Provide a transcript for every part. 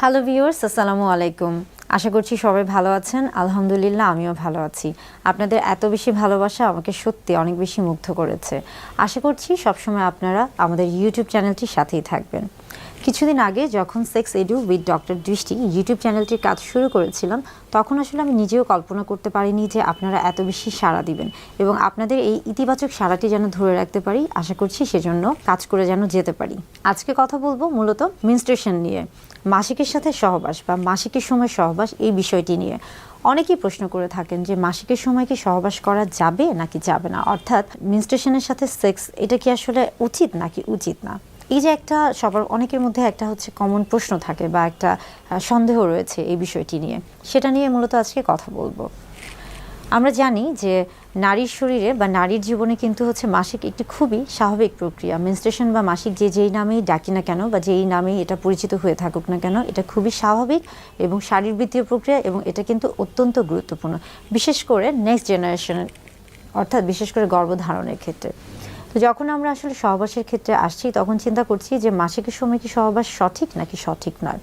Hello viewers, আসসালামু আলাইকুম। আশা করছি সবাই ভালো আছেন। আলহামদুলিল্লাহ আমিও ভালো আছি। আপনাদের এত বেশি ভালোবাসা আমাকে সত্যি অনেক বেশি মুগ্ধ করেছে। আশা করছি সবসময় আপনারা আমাদের ইউটিউব চ্যানেলটির সাথেই থাকবেন। কিছুদিন আগে যখন সেক্স এডু উইথ ডক্টর দৃষ্টি ইউটিউব চ্যানেলটির কাজ শুরু করেছিলাম, তখন আসলে আমি নিজেও কল্পনা করতে পারিনি যে আপনারা এত বেশি সাড়া দিবেন এবং আপনাদের এই ইতিবাচক সাড়াটি যেন ধরে রাখতে পারি। আশা করছি সেজন্য কাজ করে যেন যেতে পারি। আজকে কথা বলবো মূলত মেনস্ট্রুয়েশন নিয়ে, মাসিকের সাথে সহবাস বা মাসিকের সময় সহবাস, এই বিষয়টি নিয়ে। অনেকেই প্রশ্ন করে থাকেন যে মাসিকের সময় কি সহবাস করা যাবে নাকি যাবে না, অর্থাৎ মেনস্ট্রুয়েশনের সাথে সেক্স এটা কি আসলে উচিত নাকি উচিত না। এই যে একটা সবার অনেকের মধ্যে একটা কমন প্রশ্ন থাকে বা একটা সন্দেহ রয়েছে এই বিষয়টি নিয়ে, সেটা নিয়ে মূলত আজকে কথা বলবো। আমরা জানি যে নারীর শরীরে বা নারীর জীবনে কিন্তু মাসিক একটি খুবই স্বাভাবিক প্রক্রিয়া। মেনস্ট্রুয়েশন বা মাসিক যেই নামেই ডাকি না কেন বা যেই নামেই এটা পরিচিত হয়ে থাকুক না কেন, এটা খুবই স্বাভাবিক এবং শারীরবৃত্তীয় প্রক্রিয়া এবং এটা কিন্তু অত্যন্ত গুরুত্বপূর্ণ, বিশেষ করে নেক্সট জেনারেশনের, অর্থাৎ বিশেষ করে গর্ভধারণের ক্ষেত্রে। তো যখন আমরা আসলে সহবাসের ক্ষেত্রে আসছি, তখন চিন্তা করছি যে মাসিকের সময় কি সহবাস সঠিক নাকি সঠিক নয়।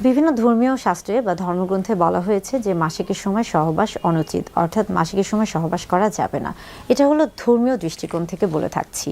বিভিন্ন ধর্মীয় শাস্ত্রে বা ধর্মগ্রন্থে বলা হয়েছে যে মাসিকের সময় সহবাস অনুচিত, অর্থাৎ মাসিকের সময় সহবাস করা যাবে না। এটা হলো ধর্মীয় দৃষ্টিকোণ থেকে বলে থাকছি।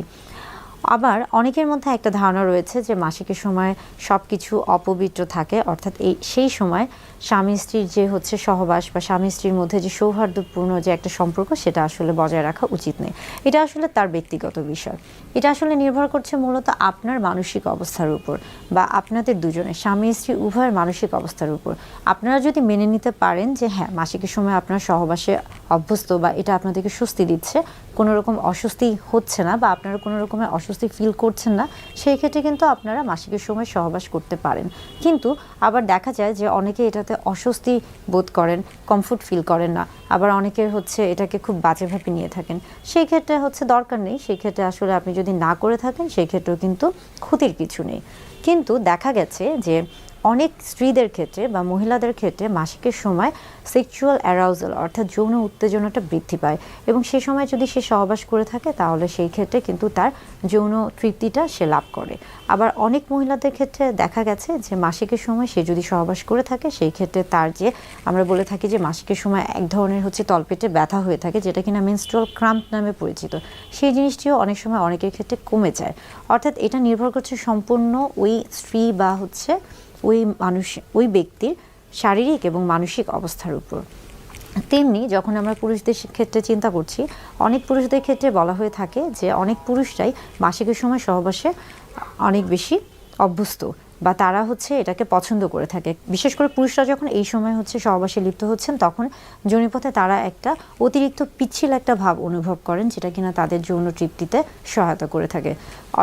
আবার অনেকের মধ্যে একটা ধারণা রয়েছে যে মাসিকের সময় সব কিছু অপবিত্র থাকে, অর্থাৎ সেই সময় স্বামী স্ত্রীর যে সহবাস বা স্বামী স্ত্রীর মধ্যে যে সৌহার্দ্যপূর্ণ যে একটা সম্পর্ক, সেটা আসলে বজায় রাখা উচিত নেই। এটা আসলে তার ব্যক্তিগত বিষয়। এটা আসলে নির্ভর করছে মূলত আপনার মানসিক অবস্থার উপর বা আপনাদের দুজনের স্বামী স্ত্রী উভয়ের মানসিক অবস্থার উপর। আপনারা যদি মেনে নিতে পারেন যে হ্যাঁ, মাসিকের সময় আপনার সহবাসে অভ্যস্ত বা এটা আপনাদেরকে স্বস্তি দিচ্ছে, কোনো রকম অস্বস্তি হচ্ছে না বা আপনারা কোনো রকমের অস্বস্তি ফিল করছেন না, সেই ক্ষেত্রে কিন্তু আপনারা মাসিকের সময় সহবাস করতে পারেন। কিন্তু আবার দেখা যায় যে অনেকে এটাতে অস্বস্তি বোধ করেন, কমফোর্ট ফিল করেন না। আবার অনেকের এটাকে খুব বাজেভাবে নিয়ে থাকেন। সেই ক্ষেত্রে দরকার নেই। সেই ক্ষেত্রে আসলে আপনি যদি না করে থাকেন, সেই ক্ষেত্রেও কিন্তু ক্ষতির কিছু নেই। কিন্তু দেখা গেছে যে অনেক স্ত্রীদের ক্ষেত্রে বা মহিলাদের ক্ষেত্রে মাসিকের সময় সেক্সুয়াল অ্যারাউজাল, অর্থাৎ যৌন উত্তেজনাটা বৃদ্ধি পায় এবং সেই সময় যদি সে সহবাস করে থাকে, তাহলে সেই ক্ষেত্রে কিন্তু তার যৌন তৃপ্তিটা সে লাভ করে। আবার অনেক মহিলাদের ক্ষেত্রে দেখা গেছে যে মাসিকের সময় সে যদি সহবাস করে থাকে, সেই ক্ষেত্রে তার যে আমরা বলে থাকি যে মাসিকের সময় এক ধরনের তলপেটে ব্যথা হয়ে থাকে, যেটা কিনা মেনস্ট্রুয়াল ক্রাম্প নামে পরিচিত, সেই জিনিসটিও অনেক সময় অনেকের ক্ষেত্রে কমে যায়। অর্থাৎ এটা নির্ভর করছে সম্পূর্ণ ওই স্ত্রী বা ওই ব্যক্তির শারীরিক এবং মানসিক অবস্থার উপর। তেমনি যখন আমরা পুরুষদের ক্ষেত্রে চিন্তা করছি, অনেক পুরুষদের ক্ষেত্রে বলা হয়ে থাকে যে অনেক পুরুষরাই মাসিকের সময় সহবাসে অনেক বেশি অভ্যস্ত বা তারা এটাকে পছন্দ করে থাকে। বিশেষ করে পুরুষরা যখন এই সময় সহবাসে লিপ্ত হচ্ছেন, তখন যোনিপথে তারা একটা অতিরিক্ত পিচ্ছিল একটা ভাব অনুভব করেন, যেটা কিনা তাদের যৌন তৃপ্তিতে সহায়তা করে থাকে।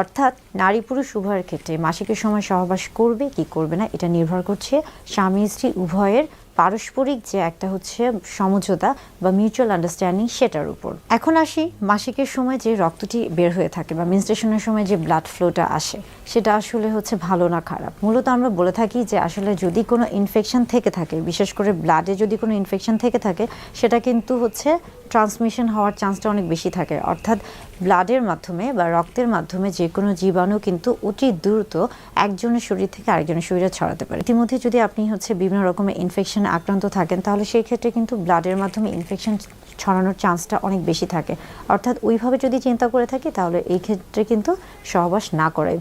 অর্থাৎ নারী পুরুষ উভয়ের ক্ষেত্রে মাসিকের সময় সহবাস করবে কি করবে না, এটা নির্ভর করছে স্বামী স্ত্রী উভয়ের পারস্পরিক যে একটা সমঝোতা বা মিউচুয়াল আন্ডারস্ট্যান্ডিং, সেটার উপর। এখন আসি মাসিকের সময় যে রক্তটি বের হয়ে থাকে বা মেনস্ট্রুয়েশনের সময় যে ব্লাড ফ্লোটা আসে, সেটা আসলে ভালো না খারাপ। মূলত আমরা বলে থাকি যে আসলে যদি কোনো ইনফেকশন থেকে থাকে, বিশেষ করে ব্লাডে যদি কোনো ইনফেকশন থেকে থাকে, সেটা কিন্তু ট্রান্সমিশন হওয়ার চান্সটা অনেক বেশি থাকে। অর্থাৎ ব্লাডের মাধ্যমে বা রক্তের মাধ্যমে যে কোনো জীবাণু কিন্তু অতি দ্রুত একজনের শরীর থেকে আরেকজনের শরীরে ছড়াতে পারে। ইতিমধ্যে যদি আপনি বিভিন্ন রকমের ইনফেকশনে আক্রান্ত থাকেন, তাহলে সেই ক্ষেত্রে কিন্তু ব্লাডের মাধ্যমে ইনফেকশন ছড়ানোর চান্সটা অনেক বেশি থাকে। অর্থাৎ ওইভাবে যদি চিন্তা করে থাকি, তাহলে এই ক্ষেত্রে কিন্তু সহবাস না করাই